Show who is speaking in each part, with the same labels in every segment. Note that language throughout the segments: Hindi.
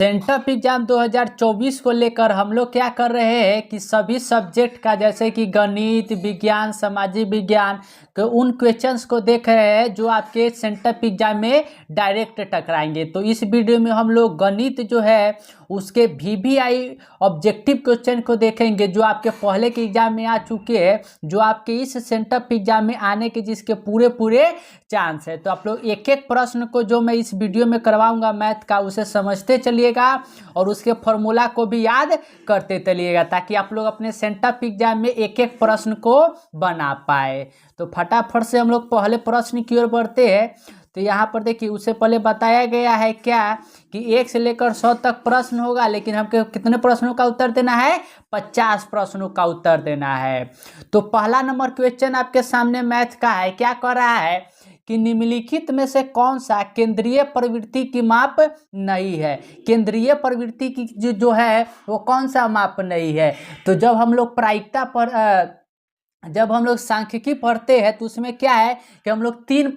Speaker 1: सेंटअप एग्जाम 2024 को लेकर हम लोग क्या कर रहे हैं कि सभी सब्जेक्ट का जैसे कि गणित, विज्ञान, सामाजिक विज्ञान के उन क्वेश्चंस को देख रहे हैं जो आपके सेंटअप एग्जाम में डायरेक्ट टकराएंगे। तो इस वीडियो में हम लोग गणित जो है उसके वीवीआई ऑब्जेक्टिव क्वेश्चन को देखेंगे जो आपके पहले के एग्जाम में आ चुके हैं, जो आपके इस सेंटअप एग्जाम में आने के जिसके पूरे चांस है। तो आप लोग एक एक प्रश्न को जो मैं इस वीडियो में करवाऊंगा मैथ का उसे समझते चलिएगा और उसके फॉर्मूला को भी याद करते चलिएगा ताकि आप लोग अपने सेंटअप एग्जाम में एक एक प्रश्न को बना पाए। तो फटाफट से हम लोग पहले प्रश्न की ओर बढ़ते हैं। तो यहाँ पर देखिए उससे पहले बताया गया है क्या कि 1 से लेकर 100 तक प्रश्न होगा, लेकिन हमको कितने प्रश्नों का उत्तर देना है? 50 प्रश्नों का उत्तर देना है। तो पहला नंबर क्वेश्चन आपके सामने मैथ का है। क्या कर रहा है कि निम्नलिखित में से कौन सा केंद्रीय प्रवृत्ति की माप नहीं है? केंद्रीय प्रवृत्ति की जो है वो कौन सा माप नहीं है? तो जब हम लोग प्रायिकता पर जब हम लोग सांख्यिकी पढ़ते हैं तो उसमें क्या है कि हम लोग 3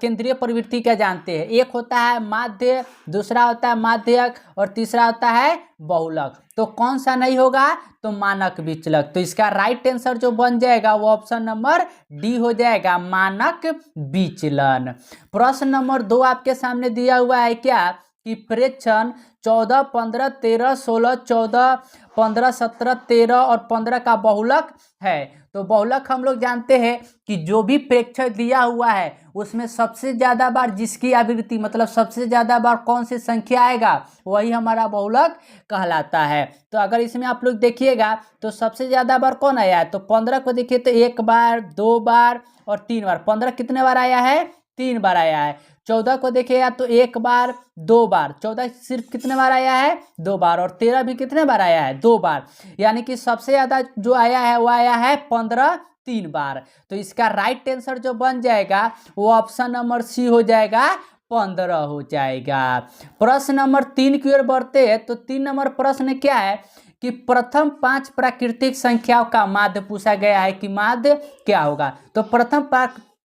Speaker 1: केंद्रीय प्रवृत्ति का जानते हैं। एक होता है माध्य, दूसरा होता है माध्यक और तीसरा होता है बहुलक। तो कौन सा नहीं होगा? तो मानक विचलक। तो इसका राइट आंसर जो बन जाएगा वो ऑप्शन नंबर डी हो जाएगा, मानक विचलन। प्रश्न नंबर 2 आपके सामने दिया हुआ है क्या कि प्रेक्षण 14, 15, 13, 16, 14, 15, 17, 13 और 15 का बहुलक है। तो बहुलक हम लोग जानते हैं कि जो भी प्रेक्षक दिया हुआ है उसमें सबसे ज़्यादा बार जिसकी आवृत्ति मतलब सबसे ज़्यादा बार कौन सी संख्या आएगा वही हमारा बहुलक कहलाता है। तो अगर इसमें आप लोग देखिएगा तो सबसे ज़्यादा बार कौन आया है? तो 15 को देखिए तो 1 बार, 2 बार और 3 बार। 15 कितने बार आया है? 3 बार आया है। 14 को देखिएगा तो 1 बार, 2 बार। 14 सिर्फ कितने बार आया है? 2 बार। और 13 भी कितने बार आया है? 2 बार। यानी कि सबसे ज़्यादा जो आया है वो आया है 15 3 बार। तो इसका राइट आंसर जो बन जाएगा वो ऑप्शन नंबर सी हो जाएगा, 15 हो जाएगा। प्रश्न नंबर 3 की ओर बढ़ते हैं। तो 3 नंबर प्रश्न क्या है कि प्रथम 5 प्राकृतिक संख्याओं का माध्य पूछा गया है कि माध्य क्या होगा? तो प्रथम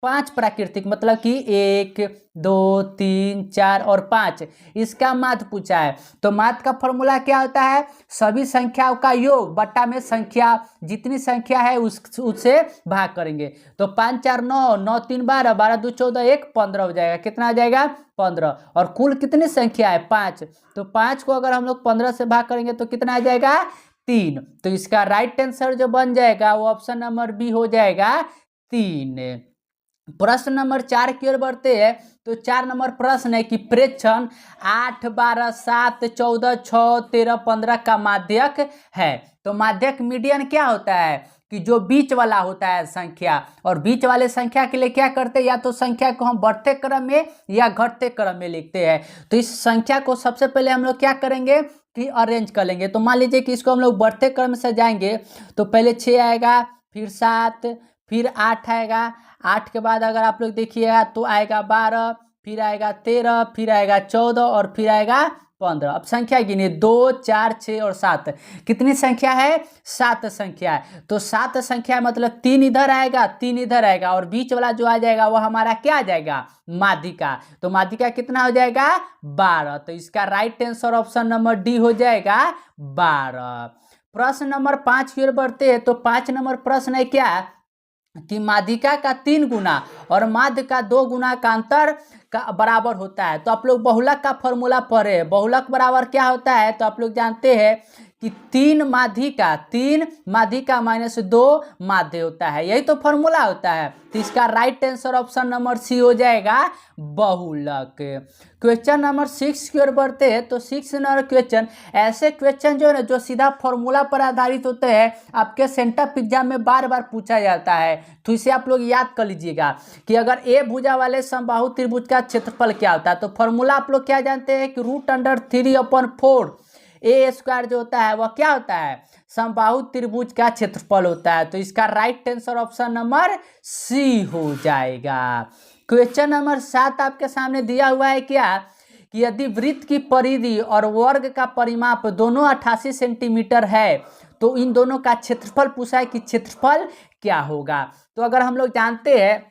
Speaker 1: 5 प्राकृतिक मतलब कि 1, 2, 3, 4 और 5 इसका माध्य पूछा है। तो माध्य का फॉर्मूला क्या होता है? सभी संख्याओं का योग बट्टा में संख्या जितनी संख्या है उससे भाग करेंगे। तो 5 4 9, 9 3 12, 12 2 14, 1 15 हो जाएगा। कितना आ जाएगा? 15। और कुल कितनी संख्या है? 5। तो 5 को अगर हम लोग 15 से भाग करेंगे तो कितना आ जाएगा? 3। तो इसका राइट आंसर जो बन जाएगा वो ऑप्शन नंबर बी हो जाएगा, 3। प्रश्न नंबर 4 की ओर बढ़ते हैं। तो 4 नंबर प्रश्न है कि प्रेक्षण 8, 12, 7, 14, 6, 13, 15 का माध्यक है। तो माध्यक मीडियन क्या होता है कि जो बीच वाला होता है संख्या, और बीच वाले संख्या के लिए क्या करते हैं? या तो संख्या को हम बढ़ते क्रम में या घटते क्रम में लिखते हैं। तो इस संख्या को सबसे पहले हम लोग क्या करेंगे कि अरेंज कर लेंगे। तो मान लीजिए कि इसको हम लोग बढ़ते क्रम से जाएंगे तो पहले 6 आएगा, फिर 7, फिर 8 आएगा। 8 के बाद अगर आप लोग देखिएगा तो आएगा 12, फिर आएगा 13, फिर आएगा 14 और फिर आएगा 15। अब संख्या गिनिए 2, 4, 6 और 7। कितनी संख्या है? 7 संख्या है। तो 7 संख्या मतलब 3 इधर आएगा, 3 इधर आएगा और बीच वाला जो आ जाएगा वो हमारा क्या आ जाएगा? माध्यिका। तो माध्यिका कितना हो जाएगा? 12। तो इसका right answer option number D हो जाएगा, 12। प्रश्न नंबर 5 की ओर बढ़ते हैं। तो 5 नंबर प्रश्न है क्या कि माध्यिका का 3 गुना और माध्य का 2 गुना का अंतर का बराबर होता है। तो आप लोग बहुलक का फॉर्मूला पढ़े। बहुलक बराबर क्या होता है? तो आप लोग जानते हैं कि 3 माध्यिका माइनस 2 माध्य होता है। यही तो फॉर्मूला होता है। तो इसका right answer option number C हो जाएगा, बहुलक। क्वेश्चन नंबर 6 की ओर बढ़ते हैं। तो 6 नंबर क्वेश्चन ऐसे क्वेश्चन जो है ना जो सीधा फॉर्मूला पर आधारित होते हैं आपके सेंटअप एग्जाम में बार बार पूछा जाता है। तो इसे आप लोग याद कर लीजिएगा कि अगर ए भुजा वाले समबाहु त्रिभुज का क्षेत्रफल क्या होता है। तो फॉर्मूला आप लोग क्या जानते हैं कि √3/4 ए स्क्वायर जो होता है वह क्या होता है? समबाहु त्रिभुज का क्षेत्रफल होता है। तो इसका right answer option number C हो जाएगा। क्वेश्चन नंबर 7 आपके सामने दिया हुआ है क्या कि यदि वृत्त की परिधि और वर्ग का परिमाप दोनों 88 सेंटीमीटर है तो इन दोनों का क्षेत्रफल पूछा है कि क्षेत्रफल क्या होगा। तो अगर हम लोग जानते हैं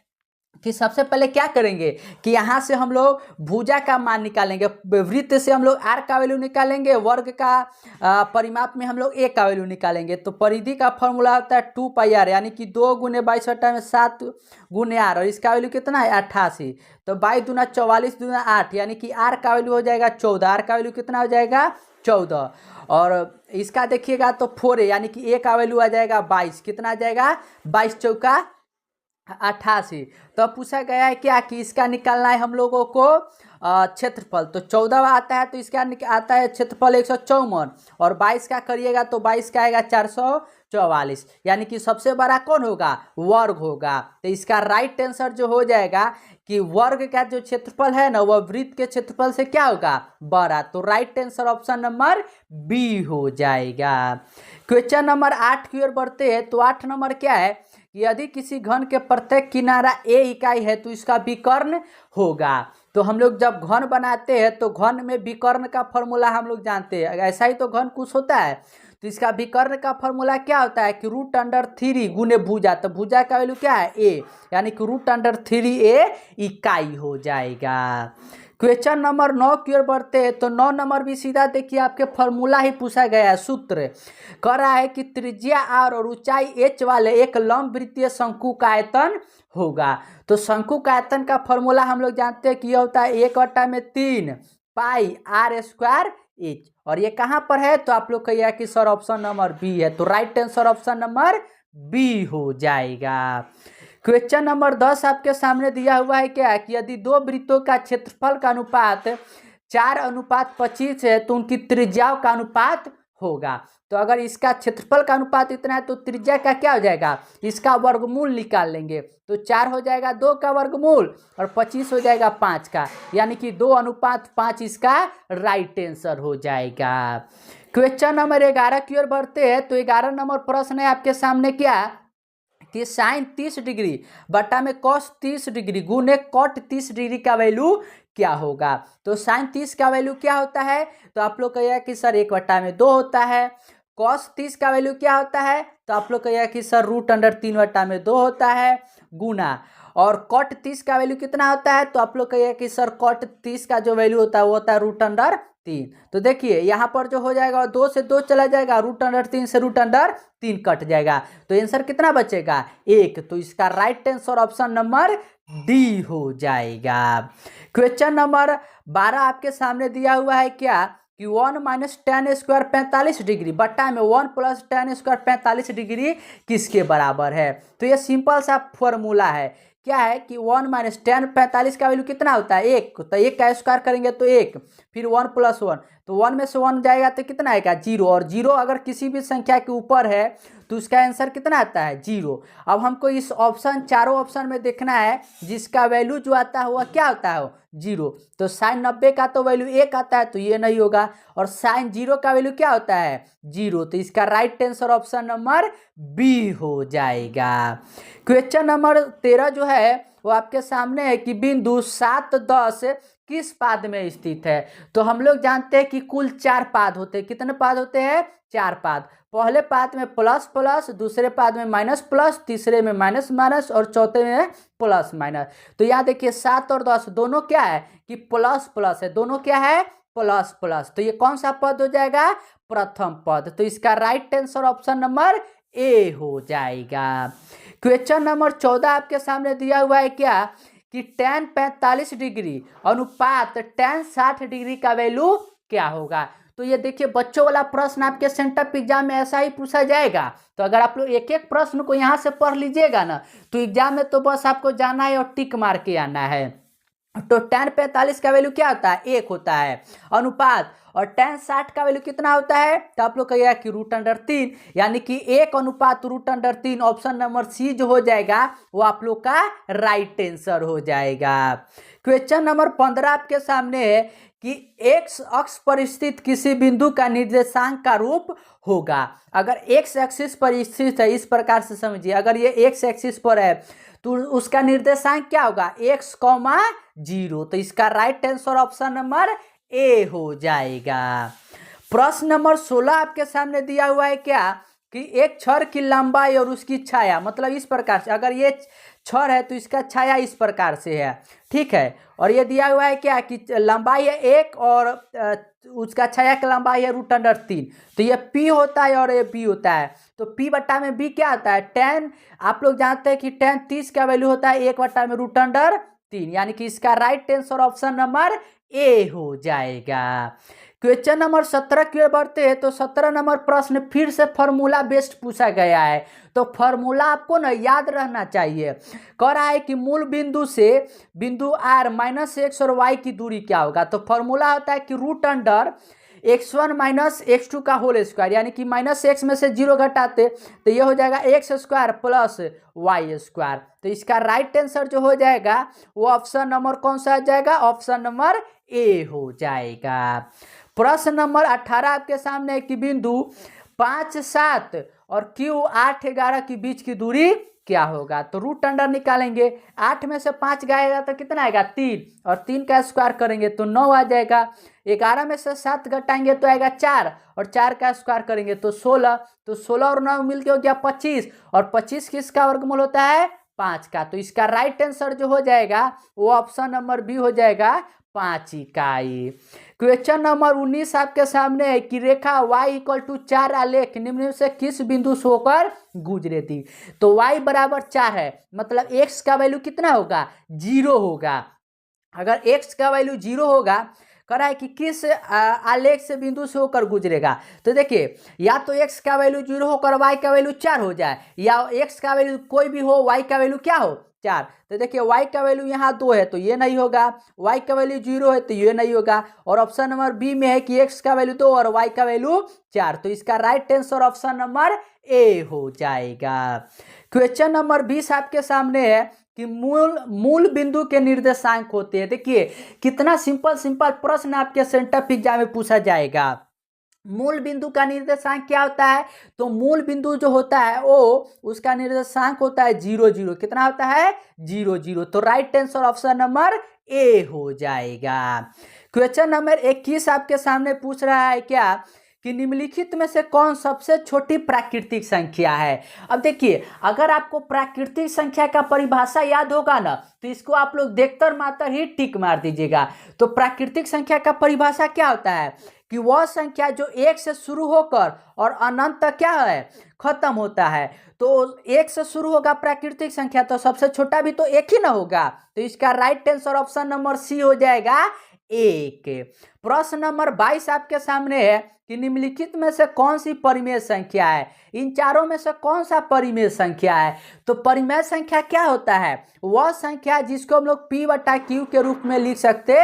Speaker 1: कि सबसे पहले क्या करेंगे कि यहाँ से हम लोग भुजा का मान निकालेंगे, वृत्त से हम लोग आर का वैल्यू निकालेंगे, वर्ग का परिमाप में हम लोग ए का वैल्यू निकालेंगे। तो परिधि का फॉर्मूला होता है 2πr, यानी कि 2 गुने 22 में 7 गुने आर, और इसका वैल्यू कितना है 88। तो 22 दूना 44 दूना 8, यानी कि आर का वैल्यू हो जाएगा 14। आर का वैल्यू कितना हो जाएगा 14। और इसका देखिएगा तो 4 है, यानी कि ए का वैल्यू आ जाएगा 22। कितना आ जाएगा 22 चौका 88। तो अब पूछा गया है क्या कि इसका निकालना है हम लोगों को क्षेत्रफल। तो 14 आता है तो इसका आता है क्षेत्रफल 154, और 22 का करिएगा तो 22 का आएगा 444, यानी कि सबसे बड़ा कौन होगा वर्ग होगा। तो इसका राइट आंसर जो हो जाएगा कि वर्ग का जो क्षेत्रफल है ना वह वृत्त के क्षेत्रफल से क्या होगा बड़ा। तो right answer option number B हो जाएगा। क्वेश्चन नंबर 8 की ओर बढ़ते हैं। तो 8 नंबर क्या है कि यदि किसी घन के प्रत्येक किनारा ए इकाई है तो इसका विकर्ण होगा। तो हम लोग जब घन बनाते हैं तो घन में विकर्ण का फॉर्मूला हम लोग जानते हैं, ऐसा ही तो घन कुछ होता है। तो इसका विकर्ण का फॉर्मूला क्या होता है कि √3 गुने भुजा। तो भुजा का वैल्यू क्या है ए, यानी कि √3a इकाई हो जाएगा। क्वेश्चन नंबर 9 की ओर बढ़ते हैं। तो 9 नंबर भी सीधा देखिए आपके फॉर्मूला ही पूछा गया है। सूत्र कह रहा है कि त्रिज्या r और ऊंचाई h वाले एक लंब वृत्तीय शंकु का आयतन होगा। तो शंकु का आयतन का फॉर्मूला हम लोग जानते हैं कि यह होता है 1/3 पाई r² h, और ये कहाँ पर है तो आप लोग कहिएगा कि सर ऑप्शन नंबर बी है। तो right answer option number B हो जाएगा। क्वेश्चन नंबर 10 आपके सामने दिया हुआ है क्या कि यदि दो वृत्तों का क्षेत्रफल का अनुपात 4:25 है तो उनकी त्रिज्याओं का अनुपात होगा। तो अगर इसका क्षेत्रफल का अनुपात इतना है तो त्रिज्या का क्या हो जाएगा इसका वर्गमूल निकाल लेंगे। तो 4 हो जाएगा 2 का वर्गमूल और 25 हो जाएगा 5 का, यानी कि 2:5 इसका राइट आंसर हो जाएगा। क्वेश्चन नंबर 11 की ओर बढ़ते हैं। तो 11 नंबर प्रश्न है आपके सामने क्या कि साइन 30 डिग्री बटा में कॉस 30 डिग्री गुने कॉट 30 डिग्री का वैल्यू क्या होगा। तो साइन 30 का वैल्यू क्या होता है तो आप लोग कहिएगा कि सर 1/2 होता है। कॉस 30 का वैल्यू क्या होता है तो आप लोग कहिएगा कि सर √3/2 होता है गुना, और कॉट 30 का वैल्यू कितना होता है तो आप लोग कहिएगा कि सर कॉट 30 का जो वैल्यू होता है वो होता है √3। तो देखिए यहाँ पर जो हो जाएगा 2 से 2 चला जाएगा, √3 से √3 कट जाएगा, तो आंसर कितना बचेगा 1। तो इसका right answer option number D हो जाएगा। क्वेश्चन नंबर 12 आपके सामने दिया हुआ है क्या कि 1 - tan² 45 डिग्री बटा में 1 + tan² 45 डिग्री किसके बराबर है। तो ये सिंपल सा फॉर्मूला है, क्या है कि 1 - tan 45 का वैल्यू कितना होता है 1, तो 1 का स्क्वायर करेंगे तो 1, फिर 1 + 1, तो 1 में से 1 जाएगा तो कितना आएगा 0, और 0 अगर किसी भी संख्या के ऊपर है तो उसका आंसर कितना आता है 0। अब हमको इस ऑप्शन चारों ऑप्शन में देखना है जिसका वैल्यू जो आता है वह क्या होता है 0। तो साइन 90 का तो वैल्यू 1 आता है तो ये नहीं होगा, और साइन 0 का वैल्यू क्या होता है 0। तो इसका right answer option number B हो जाएगा। क्वेश्चन नंबर 13 जो है वो आपके सामने है कि बिंदु 7, 10 किस पाद में स्थित है। तो हम लोग जानते हैं कि कुल 4 पाद होते हैं। कितने पाद होते हैं 4 पाद। पहले पाद में प्लस प्लस, दूसरे पाद में माइनस प्लस, तीसरे में माइनस माइनस और चौथे में प्लस माइनस। तो यहाँ देखिए 7 और 10 दोनों क्या है कि प्लस प्लस है, दोनों क्या है प्लस प्लस। तो ये कौन सा पद हो जाएगा प्रथम पद। तो इसका right answer option number A हो जाएगा। क्वेश्चन नंबर 14 आपके सामने दिया हुआ है क्या कि tan 45 डिग्री अनुपात tan 60 डिग्री का वैल्यू क्या होगा। तो ये देखिए बच्चों वाला प्रश्न आपके सेंटर एग्जाम में ऐसा ही पूछा जाएगा। तो अगर आप लोग एक एक प्रश्न को यहाँ से पढ़ लीजिएगा ना तो एग्जाम में तो बस आपको जाना है और टिक मार के आना है। तो tan 45 का वैल्यू क्या होता है 1 होता है अनुपात, और tan 60 का वैल्यू कितना होता है तो आप लोग कहिएगा कि √3, यानी कि 1:√3। ऑप्शन नंबर सी जो हो जाएगा वो आप लोग का राइट आंसर हो जाएगा। क्वेश्चन नंबर 15 आपके सामने है कि एक्स अक्ष पर स्थित किसी बिंदु का निर्देशांक का रूप होगा। अगर एक्स एक्सिस पर स्थित है इस प्रकार से समझिए, अगर ये एक्स एक्सिस पर है तो उसका निर्देशांक क्या होगा x, 0। तो इसका right answer option number A हो जाएगा। प्रश्न नंबर 16 आपके सामने दिया हुआ है क्या कि एक छड़ की लंबाई और उसकी छाया, मतलब इस प्रकार से अगर ये छड़ है तो इसका छाया इस प्रकार से है, ठीक है। और ये दिया हुआ है क्या कि लंबाई है 1 और उसका छाया की लंबाई है √3, तो ये P होता है और ये B होता है। तो P बट्टा में B क्या आता है, tan। आप लोग जानते हैं कि tan 30 का वैल्यू होता है 1 बट्टा में √3, यानी कि इसका right answer option number A हो जाएगा। क्वेश्चन नंबर 17 की ओर बढ़ते हैं। तो 17 नंबर प्रश्न फिर से फॉर्मूला बेस्ड पूछा गया है, तो फॉर्मूला आपको ना याद रहना चाहिए। कह रहा है कि मूल बिंदु से बिंदु R -x और y की दूरी क्या होगा। तो फॉर्मूला होता है कि √x1 - x2 का होल स्क्वायर, यानी कि -x में से 0 घटाते तो ये हो जाएगा x² + y²। तो इसका राइट आंसर जो हो जाएगा वो ऑप्शन नंबर कौन सा आ जाएगा, ऑप्शन नंबर ए हो जाएगा। प्रश्न नंबर 18 आपके सामने है कि बिंदु 5, 7 और Q 8, 11 के बीच की दूरी क्या होगा। तो √अंडर निकालेंगे, 8 में से 5 गएगा तो कितना आएगा 3, और 3 का स्क्वायर करेंगे तो 9 आ जाएगा। 11 में से 7 घटाएंगे तो आएगा 4, और 4 का स्क्वायर करेंगे तो 16। तो 16 और 9 मिलके हो गया 25, और 25 किसका वर्गमूल होता है, 5 का। तो इसका राइट आंसर जो हो जाएगा वो ऑप्शन नंबर बी हो जाएगा, 5 इकाई। क्वेश्चन नंबर 19 आपके सामने है कि रेखा y = 4 आलेख निम्न से किस बिंदु से होकर गुजरे थी। तो y बराबर 4 है, मतलब x का वैल्यू कितना होगा, 0 होगा। अगर x का वैल्यू 0 होगा, कह रहा है कि किस आलेख से बिंदु से होकर गुजरेगा। तो देखिए, या तो x का वैल्यू 0 होकर y का वैल्यू 4 हो जाए, या x का वैल्यू कोई भी हो, y का वैल्यू क्या हो, 4। तो देखिए y का वैल्यू यहाँ 2 है तो ये नहीं होगा, y का वैल्यू 0 है तो ये नहीं होगा, और ऑप्शन नंबर बी में है कि x का वैल्यू 2 और y का वैल्यू 4। तो इसका right answer option number A हो जाएगा। क्वेश्चन नंबर 20 आपके सामने है कि मूल बिंदु के निर्देशांक होते हैं। देखिए कितना सिंपल प्रश्न आपके सेंटर एग्जाम में पूछा जाएगा। मूल बिंदु का निर्देशांक क्या होता है, तो मूल बिंदु जो होता है वो उसका निर्देशांक होता है 0, 0। कितना होता है, 0, 0। तो right answer option number A हो जाएगा। क्वेश्चन नंबर 21 आपके सामने पूछ रहा है क्या कि निम्नलिखित में से कौन सबसे छोटी प्राकृतिक संख्या है। अब देखिए, अगर आपको प्राकृतिक संख्या का परिभाषा याद होगा ना, तो इसको आप लोग देखकर मात्र ही टिक मार दीजिएगा। तो प्राकृतिक संख्या का परिभाषा क्या होता है कि वह संख्या जो 1 से शुरू होकर और अनंत तक क्या है, खत्म होता है। तो 1 से शुरू होगा प्राकृतिक संख्या, तो सबसे छोटा भी तो 1 ही ना होगा। तो इसका right answer option number C हो जाएगा, 1। प्रश्न नंबर 22 आपके सामने है कि निम्नलिखित में से कौन सी परिमेय संख्या है। इन चारों में से कौन सा परिमेय संख्या है। तो परिमेय संख्या क्या होता है, वह संख्या जिसको हम लोग P/Q के रूप में लिख सकते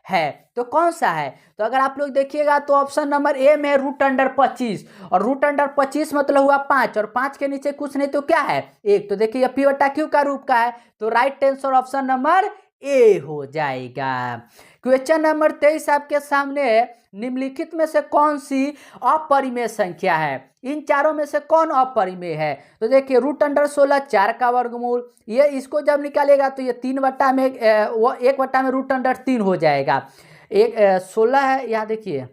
Speaker 1: है। तो कौन सा है, तो अगर आप लोग देखिएगा तो ऑप्शन नंबर ए में √25, और √25 मतलब हुआ 5, और 5 के नीचे कुछ नहीं तो क्या है, 1। तो देखिए ये P/Q का रूप का है, तो right answer option number A हो जाएगा। क्वेश्चन नंबर 23 आपके सामने है, निम्नलिखित में से कौन सी अपरिमेय संख्या है। इन चारों में से कौन अपरिमेय है। तो देखिए √16 4 का वर्गमूल, ये इसको जब निकालेगा तो ये 1 बट्टा में √3 हो जाएगा। 16 है, यहाँ देखिए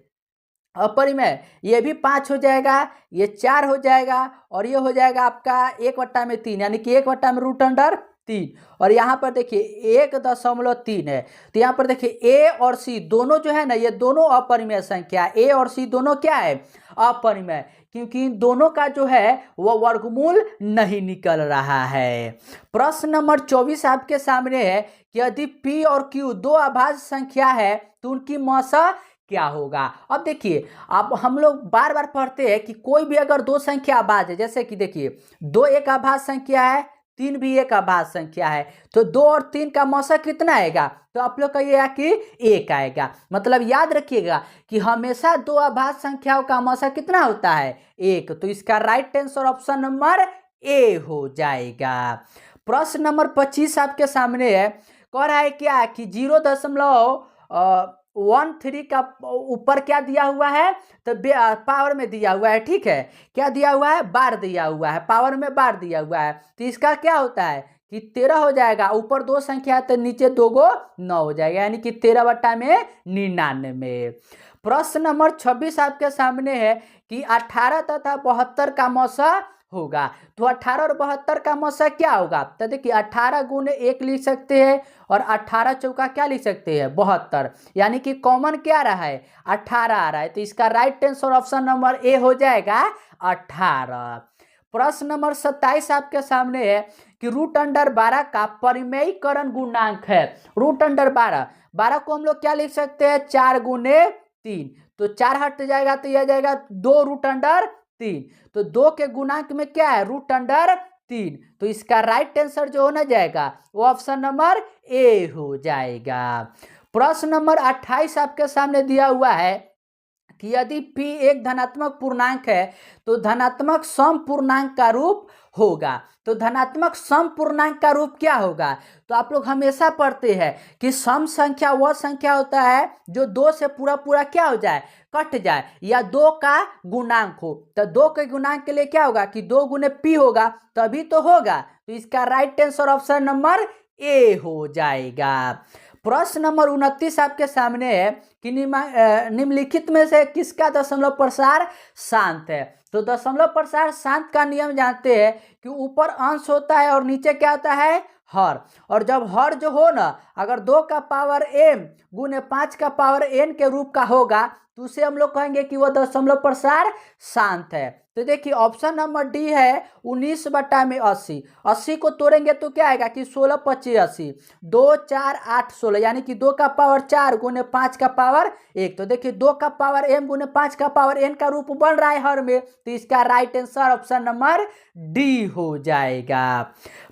Speaker 1: अपरिमेय, ये भी 5 हो जाएगा, ये 4 हो जाएगा, और ये हो जाएगा आपका 1/3, यानी कि 1/√3। और यहाँ पर देखिए 1.3 है। तो यहाँ पर देखिए ए और सी दोनों जो है ना, ये दोनों अपरिमेय संख्या, ए और सी दोनों क्या है, अपरिमेय, क्योंकि इन दोनों का जो है वह वर्गमूल नहीं निकल रहा है। प्रश्न नंबर 24 आपके सामने है कि यदि पी और क्यू दो अभाज्य संख्या है तो उनकी मौसा क्या होगा। अब देखिए, अब हम लोग बार बार पढ़ते हैं कि कोई भी अगर दो संख्या अभाज्य है, जैसे कि देखिए 2 एक अभाज्य संख्या है, 3 भी एक अभाज्य संख्या है, तो 2 और 3 का मौसा कितना आएगा, तो आप लोग कहिएगा कि 1 आएगा। मतलब याद रखिएगा कि हमेशा 2 अभाज्य संख्याओं का मौसा कितना होता है, 1। तो इसका right answer option number A हो जाएगा। प्रश्न नंबर 25 आपके सामने है, कह रहा है क्या कि 0.13 का ऊपर क्या दिया हुआ है, तो पावर में दिया हुआ है, ठीक है। क्या दिया हुआ है, बार दिया हुआ है, पावर में बार दिया हुआ है। तो इसका क्या होता है कि 13 हो जाएगा, ऊपर 2 संख्या तो नीचे 2 को 9 हो जाएगा, यानी कि 13/99। प्रश्न नंबर 26 आपके सामने है कि 18 तथा 72 का मौसा होगा। तो 18 और 72 का मौसा क्या होगा? तो देखिए 18 गुने 1 लिख सकते हैं और 18 चौका क्या लिख सकते हैं? 72, यानी कि कॉमन क्या रहा है? 18 आ रहा है। तो इसका right answer option number A हो जाएगा 18। प्रश्न नंबर 27 आपके सामने है कि रूट अंडर 12 का परिमेयीकरण गुणांक है। रूट अंडर 12, 12 को हम लोग क्या लिख सकते हैं? 4 गुने 3, तो 4 हट जाएगा तो यह जाएगा 2 रूट अंडर 3। तो 2 के गुणांक में क्या है? Root under 3। तो इसका राइट आंसर जो होना जाएगा वो ऑप्शन नंबर ए हो जाएगा। प्रश्न नंबर 28 आपके सामने दिया हुआ है कि यदि p एक धनात्मक पूर्णांक है तो धनात्मक सम पूर्णांक का रूप होगा। तो धनात्मक सम पूर्णांक का रूप क्या होगा? तो आप लोग हमेशा पढ़ते हैं कि सम संख्या वह संख्या होता है जो 2 से पूरा पूरा क्या हो जाए? कट जाए, या 2 का गुणांक हो। तो 2 के गुणांक के लिए क्या होगा कि 2 गुने p होगा, तभी तो होगा। तो इसका right answer option number A हो जाएगा। प्रश्न नंबर 29 आपके सामने है कि निम्नलिखित में से किसका दशमलव प्रसार शांत है? तो दशमलव प्रसार शांत का नियम जानते हैं कि ऊपर अंश होता है और नीचे क्या होता है? हर। और जब हर जो हो ना, अगर 2 का पावर m गुने 5 का पावर n के रूप का होगा तो उसे हम लोग कहेंगे कि वह दशमलव प्रसार शांत है। तो देखिए ऑप्शन नंबर डी है 19/80। 80 को तोड़ेंगे तो क्या आएगा कि 16 25 80, 2 4 8 16, यानी कि 2 का पावर 4 गुने 5 का पावर 1। तो देखिए 2 का पावर m गुने 5 का पावर n का रूप बन रहा है हर में। तो इसका right answer option number D हो जाएगा।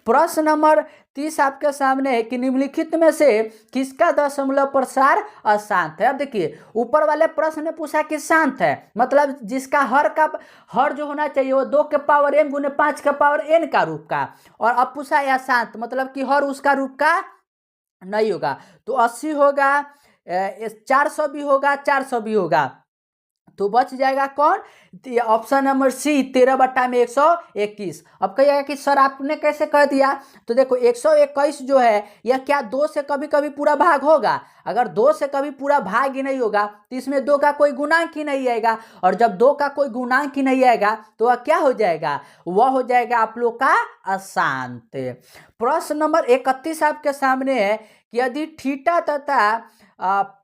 Speaker 1: प्रश्न नंबर 30 आपके सामने है कि निम्नलिखित में से किसका दशमलव प्रसार अशांत है? अब देखिए ऊपर वाले प्रश्न ने पूछा कि शांत है, मतलब जिसका हर जो होना चाहिए वो 2 के पावर m गुने 5 का पावर n का रूप का, और अब पूछा है अशांत, मतलब कि हर उसका रूप का नहीं होगा। तो 80 होगा, 400 भी होगा, 400 भी होगा, तो बच जाएगा कौन? Option number C 13/121। अब कहिएगा कि सर आपने कैसे कह दिया? तो देखो 121 जो है यह क्या 2 से कभी कभी पूरा भाग होगा? अगर 2 से कभी पूरा भाग ही नहीं होगा तो इसमें 2 का कोई गुणांक ही नहीं आएगा, और जब 2 का कोई गुणांक ही नहीं आएगा तो वह क्या हो जाएगा? वह हो जाएगा आप लोग का अशांत। प्रश्न नंबर 31 आपके सामने है कि यदि थीटा तथा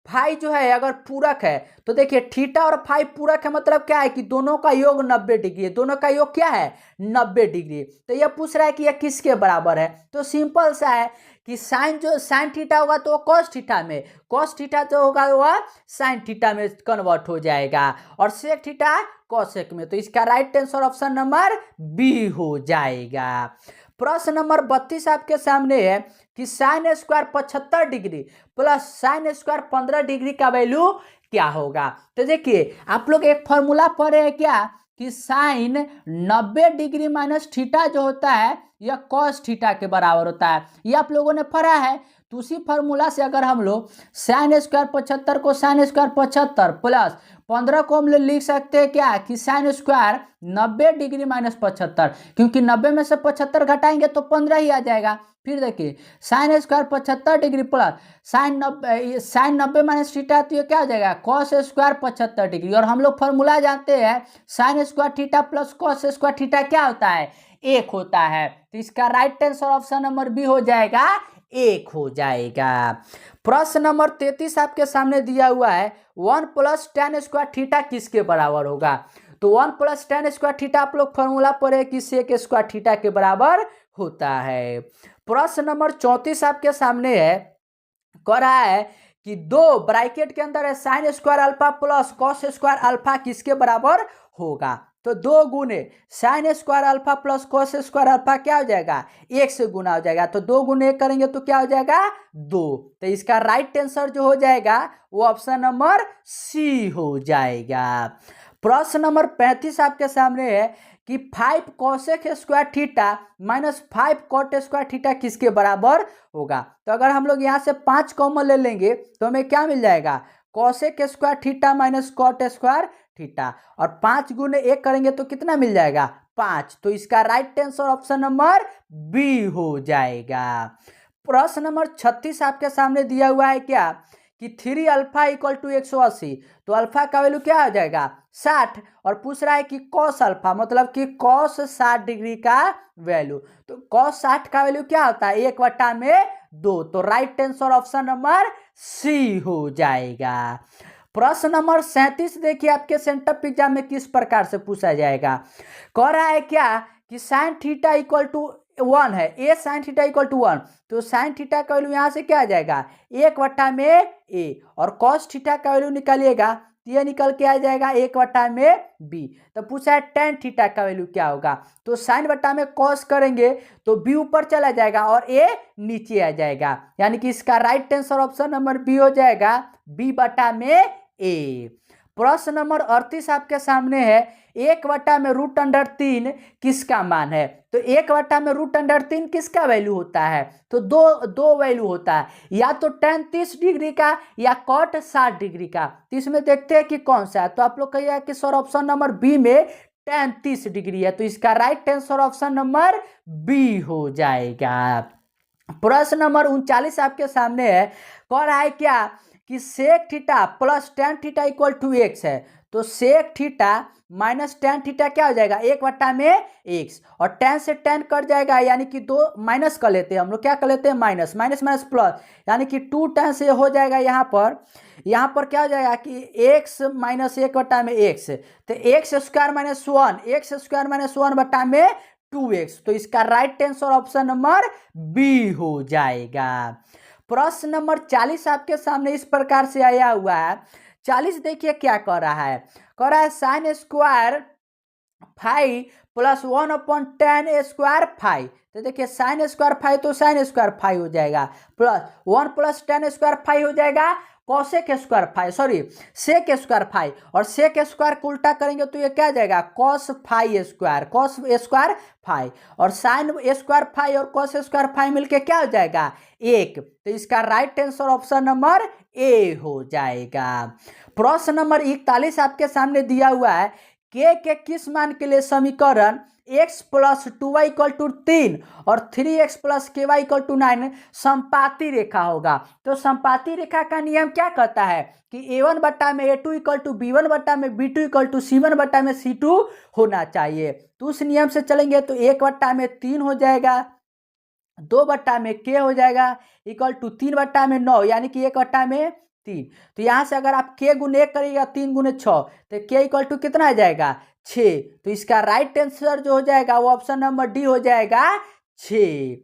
Speaker 1: फाई जो है अगर पूरक है, तो देखिए थीटा और फाई पूरक है, मतलब क्या है कि दोनों का योग 90 डिग्री है। दोनों का योग क्या है? 90 डिग्री। तो यह पूछ रहा है कि यह किसके बराबर है? तो सिंपल सा है कि साइन थीटा होगा तो कॉस थीटा में, कॉस थीटा जो होगा वह साइन थीटा में कन्वर्ट हो जाएगा, और सेक थीटा कॉसेक में। तो इसका right answer option number B हो जाएगा। प्रश्न नंबर 32 आपके सामने है कि sine square 75 degree plus sine square 15 degree का वैल्यू क्या होगा? तो देखिए आप लोग एक फॉर्मूला पढ़े हैं क्या कि साइन 90 डिग्री माइनस थीटा जो होता है यह कॉस थीटा के बराबर होता है, ये आप लोगों ने पढ़ा है। तो उसी फॉर्मूला से अगर हम लोग साइन स्क्वायर 75 को साइन स्क्वायर 75 प्लस 15 को हम लोग लिख सकते हैं क्या कि साइन स्क्वायर 90 डिग्री माइनस 75, क्योंकि 90 में से 75 घटाएंगे तो 15 ही आ जाएगा। फिर देखिए sine square 75 degree plus sine 90 minus theta, तो ये क्या हो जाएगा? Cos square 75 degree. और हम लोग फॉर्मूला जानते हैं sine square theta plus cos square theta क्या होता है? 1 होता है। तो इसका right answer option number B हो जाएगा 1 हो जाएगा। प्रश्न नंबर 33 आपके सामने दिया हुआ है 1 प्लस tan स्क्वायर थीटा किसके बराबर होगा? तो 1 प्लस tan स्क्वायर थीटा आप लोग फॉर्मूला पढ़े कि सेक स्क्वायर थीटा के बराबर होता है। प्रश्न नंबर 34 आपके सामने है, कह रहा है कि 2 ब्रैकेट के अंदर है sine square alpha plus cos square alpha किसके बराबर होगा? तो 2 गुने sine square alpha plus cos square alpha क्या हो जाएगा? 1 से गुना हो जाएगा। तो 2 गुने 1 करेंगे तो क्या हो जाएगा? 2। तो इसका राइट आंसर जो हो जाएगा वो ऑप्शन नंबर सी हो जाएगा। प्रश्न नंबर 35 आपके सामने है कि 5 cosec square theta minus 5 cot square theta किसके बराबर होगा? तो अगर हम लोग यहाँ से 5 कॉमन ले लेंगे तो हमें क्या मिल जाएगा? Cosec square theta minus cot square theta, और 5 गुने 1 करेंगे तो कितना मिल जाएगा? 5। तो इसका right answer option number B हो जाएगा। प्रश्न नंबर 36 आपके सामने दिया हुआ है क्या कि 3 अल्फा इक्वल टू 180, तो अल्फा का वैल्यू क्या हो जाएगा 60, और पूछ रहा है कि कॉस अल्फा मतलब कि कॉस 60 डिग्री का वैल्यू, तो कॉस 60 का वैल्यू क्या होता है 1/2, तो right answer option number C हो जाएगा। प्रश्न नंबर 37 देखिए आपके सेंटअप एग्जाम में किस प्रकार से पूछा जाएगा। कह रहा है क्या कि साइन थीटा इक्वल टू 1 है, ए साइन थीटा इक्वल टू 1, तो साइन थीटा का वैल्यू यहां से क्या आ जाएगा 1/a, और कॉस थीटा का वैल्यू निकालिएगा तो ये निकल के आ जाएगा 1/b। तो पूछा है टेन थीटा का वैल्यू क्या होगा, तो साइन बटा में कॉस करेंगे तो b ऊपर चला जाएगा और a नीचे आ जाएगा, यानी कि इसका right answer option number B हो जाएगा b/a। प्रश्न नंबर 38 आपके सामने है, 1/√3 किसका मान है, तो 1/√3 किसका वैल्यू होता है, तो दो वैल्यू होता है, या तो tan 30 डिग्री का या cot 60 डिग्री का, तो इसमें देखते हैं कि कौन सा है, तो आप लोग कहिएगा कि सर ऑप्शन नंबर बी में tan 30 डिग्री है, तो इसका right answer option number B हो जाएगा। प्रश्न नंबर 39 आपके सामने है, कह रहा है क्या कि sec theta plus tan theta equal to X है, तो sec theta minus tan theta क्या हो जाएगा 1/x, और टेन से टेन कट जाएगा, यानी कि दो माइनस कर लेते हैं हम लोग, क्या कर लेते हैं माइनस माइनस माइनस प्लस, यानी कि 2 टेन से हो जाएगा यहाँ पर क्या हो जाएगा कि x माइनस 1/x, तो x square minus 1, x square minus 1/2x, तो इसका right answer option number B हो जाएगा। प्रश्न नंबर 40 आपके सामने इस प्रकार से आया हुआ है। 40 देखिए क्या कह रहा है, कह रहा है sine square five plus 1/10 square five, तो देखिए साइन स्क्वायर फाइव तो साइन स्क्वायर फाइव हो जाएगा, प्लस 1 + 10 स्क्वायर फाइव हो जाएगा, cosec square five sorry sec square five, और सेक स्क्वायर को उल्टा करेंगे तो ये क्या आ जाएगा कॉस फाइव स्क्वायर फाइव, और साइन स्क्वायर फाइव और कॉस स्क्वायर फाइव मिलके क्या हो जाएगा 1, तो इसका right answer option number A हो जाएगा। प्रश्न नंबर 41 आपके सामने दिया हुआ है, के किस मान के लिए समीकरण x + 2y = 3 और 3x + ky = 9 संपाती रेखा होगा, तो संपाती रेखा का नियम क्या कहता है कि a1/a2 = b1/b2 = c1/c2 होना चाहिए, तो उस नियम से चलेंगे तो 1/3 हो जाएगा, 2/k हो जाएगा इक्वल टू 3/9, यानी कि 1/3, तो यहां से अगर आप k गुने 1 करिएगा 3 गुने 6, तो k इक्वल टू कितना आ जाएगा 6, तो इसका राइट आंसर जो हो जाएगा वो ऑप्शन नंबर डी हो जाएगा 6।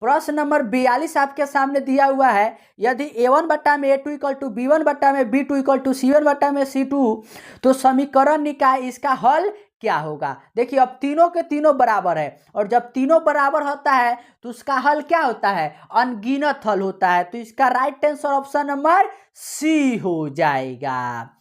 Speaker 1: प्रश्न नंबर 42 आपके सामने दिया हुआ है, यदि a1/a2 = b1/b2 = c1/c2 तो समीकरण निकाय इसका हल क्या होगा। देखिए अब तीनों के तीनों बराबर है, और जब तीनों बराबर होता है तो उसका हल क्या होता है अनगिनत हल होता है, तो इसका right answer option number C हो जाएगा।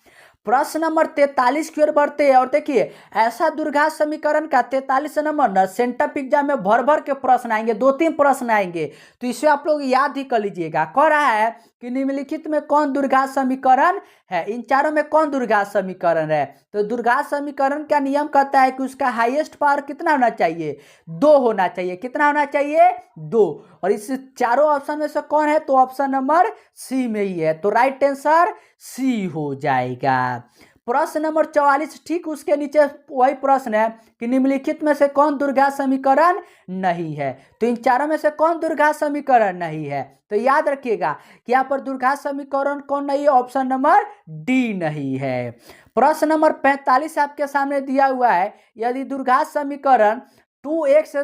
Speaker 1: प्रश्न नंबर 43 की ओर बढ़ते हैं, और देखिए ऐसा द्विघात समीकरण का 43 नंबर सेंटअप एग्जाम में भर भर के प्रश्न आएंगे, 2-3 प्रश्न आएंगे, तो इसे आप लोग याद ही कर लीजिएगा। कह रहा है कि निम्नलिखित में कौन द्विघात समीकरण है, इन चारों में कौन द्विघात समीकरण है, तो द्विघात समीकरण का नियम कहता है कि उसका हाईएस्ट पावर कितना होना चाहिए 2 होना चाहिए, कितना होना चाहिए 2, और इस चारों ऑप्शन में से कौन है, तो ऑप्शन नंबर सी में ही है, तो राइट आंसर सी हो जाएगा। प्रश्न नंबर 44 ठीक उसके नीचे वही प्रश्न है कि निम्नलिखित में से कौन द्विघात समीकरण नहीं है, तो इन चारों में से कौन द्विघात समीकरण नहीं है, तो याद रखिएगा कि यहाँ पर द्विघात समीकरण कौन नहीं है, ऑप्शन नंबर डी नहीं है। प्रश्न नंबर 45 आपके सामने दिया हुआ है, यदि द्विघात समीकरण 2x²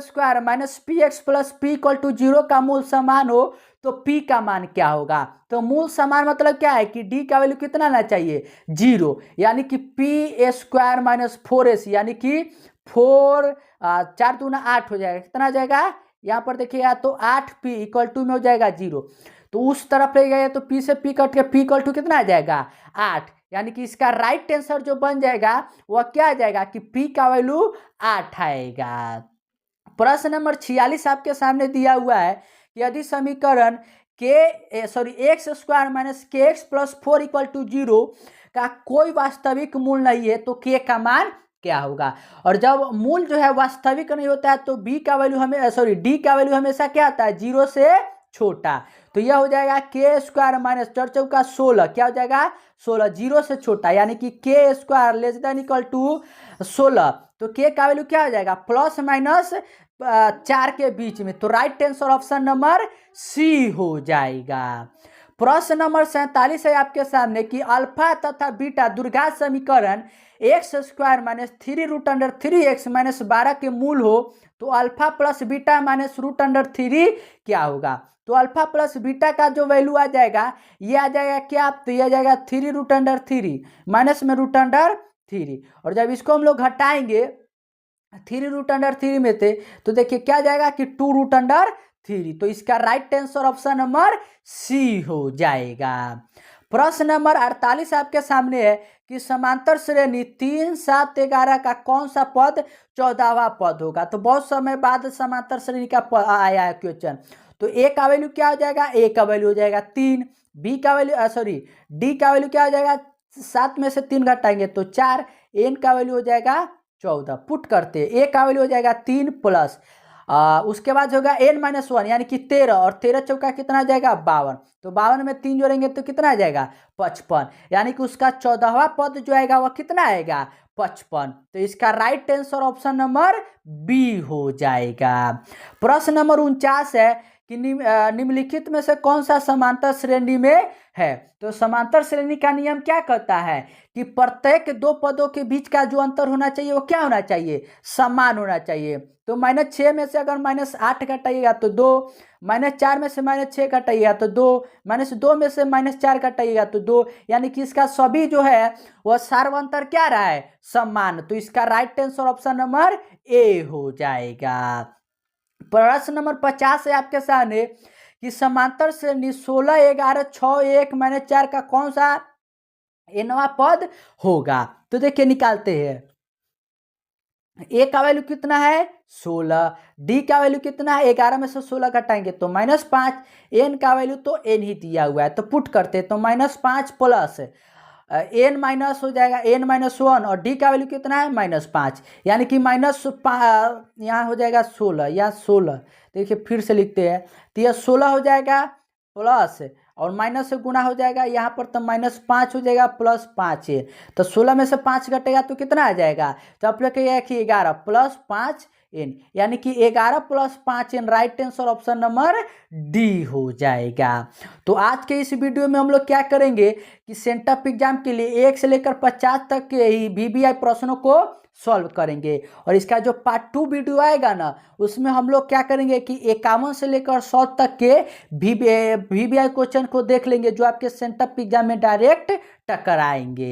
Speaker 1: - px + p = 0 का मूल समान हो तो p का मान क्या होगा, तो मूल समान मतलब क्या है कि d का वैल्यू कितना आना चाहिए 0, यानी कि p² - 4ac, यानी कि 4 दूना 8 हो जाएगा, कितना आ जाएगा यहाँ पर देखिएगा तो 8p = में हो जाएगा 0, तो उस तरफ ले गए तो p से p कट के p = कितना आ जाएगा 8, यानी कि इसका राइट आंसर जो बन जाएगा वह क्या आ जाएगा कि p का वैल्यू 8 आएगा। प्रश्न नंबर 46 आपके सामने दिया हुआ है, यदि समीकरण x² - kx + 4 = 0 का कोई वास्तविक मूल नहीं है तो k का मान क्या होगा, और जब मूल जो है वास्तविक नहीं होता है तो d का वैल्यू हमेशा क्या आता है 0 से छोटा, तो यह हो जाएगा के स्क्वायर माइनस 4 चौका 16, क्या हो जाएगा 16, 0 से छोटा, यानी कि K square less than equal to 16। तो के का वैल्यू क्या हो जाएगा प्लस माइनस 4 के बीच में, तो right answer option number C हो जाएगा। प्रश्न नंबर 47 है आपके सामने कि अल्फा तथा बीटा द्विघात समीकरण x square minus 3√3x minus 12 के मूल हो तो अल्फा प्लस बीटा माइनस √3 क्या होगा। तो अल्फा प्लस बीटा का जो वैल्यू आ जाएगा ये आ जाएगा क्या, तो ये आ जाएगा 3√3 माइनस में √3, और जब इसको हम लोग घटाएंगे 3√3 में थे तो देखिए क्या जाएगा कि 2√3, तो इसका right answer option number C हो जाएगा। प्रश्न नंबर 48 आपके सामने है कि समांतर श्रेणी 3, 7, 11 का कौन सा पद 14वां पद होगा। तो बहुत समय बाद समांतर श्रेणी का आया है क्वेश्चन। तो ए का वैल्यू क्या हो जाएगा, ए का वैल्यू हो जाएगा 3, बी का वैल्यू डी का वैल्यू क्या हो जाएगा 7 में से 3 घटाएंगे तो 4, एन का वैल्यू हो जाएगा 14, पुट करते हैं ए का वैल्यू हो जाएगा 3 प्लस उसके बाद होगा n-1 यानी कि 13, और 13 चौका कितना आ जाएगा 52, तो 52 में 3 जोड़ेंगे तो कितना आ जाएगा 55, यानी कि उसका 14वां पद जो आएगा वह कितना आएगा 55। तो इसका right answer option number B हो जाएगा। प्रश्न नंबर 49 है कि निम्नलिखित में से कौन सा समांतर श्रेणी में है। तो समांतर श्रेणी का नियम क्या कहता है कि प्रत्येक दो पदों के बीच का जो अंतर होना चाहिए वो क्या होना चाहिए, समान होना चाहिए। तो -6 में से अगर -8 घटाइएगा तो 2, -4 में से -6 घटाइएगा तो 2, -2 में से -4 घटाइएगा तो 2, यानी कि इसका सभी जो है वह सार्वंतर क्या रहा है, समान। तो इसका right answer option number A हो जाएगा। प्रश्न नंबर 50 है आपके सामने कि समांतर श्रेणी 16, 11, 6, 1, -4 का कौन सा nवां पद होगा। तो देखिए निकालते हैं, ए का वैल्यू कितना है 16, डी का वैल्यू कितना है 11 में से 16 घटाएंगे तो -5, एन का वैल्यू तो एन ही दिया हुआ है तो पुट करते तो -5 प्लस एन माइनस हो जाएगा n-1, और डी का वैल्यू कितना है -5, यानी कि यहाँ हो जाएगा 16 या 16, देखिए फिर से लिखते हैं तो यह 16 हो जाएगा प्लस और माइनस से गुना हो जाएगा यहाँ पर तो -5 हो जाएगा प्लस 5 है, तो 16 में से 5 घटेगा तो कितना आ जाएगा, तो आप लोग कहिए कि 11 प्लस 5 एन, यानी कि 11 plus 5 N, right answer option number D हो जाएगा। तो आज के इस वीडियो में हम लोग क्या करेंगे कि सेंटअप एग्जाम के लिए 1 से लेकर 50 तक के ही VBI प्रश्नों को सॉल्व करेंगे, और इसका जो पार्ट 2 वीडियो आएगा ना उसमें हम लोग क्या करेंगे कि 51 से लेकर 100 तक के VBI क्वेश्चन को देख लेंगे जो आपके सेंटअप एग्जाम में डायरेक्ट टक्कर आएंगे।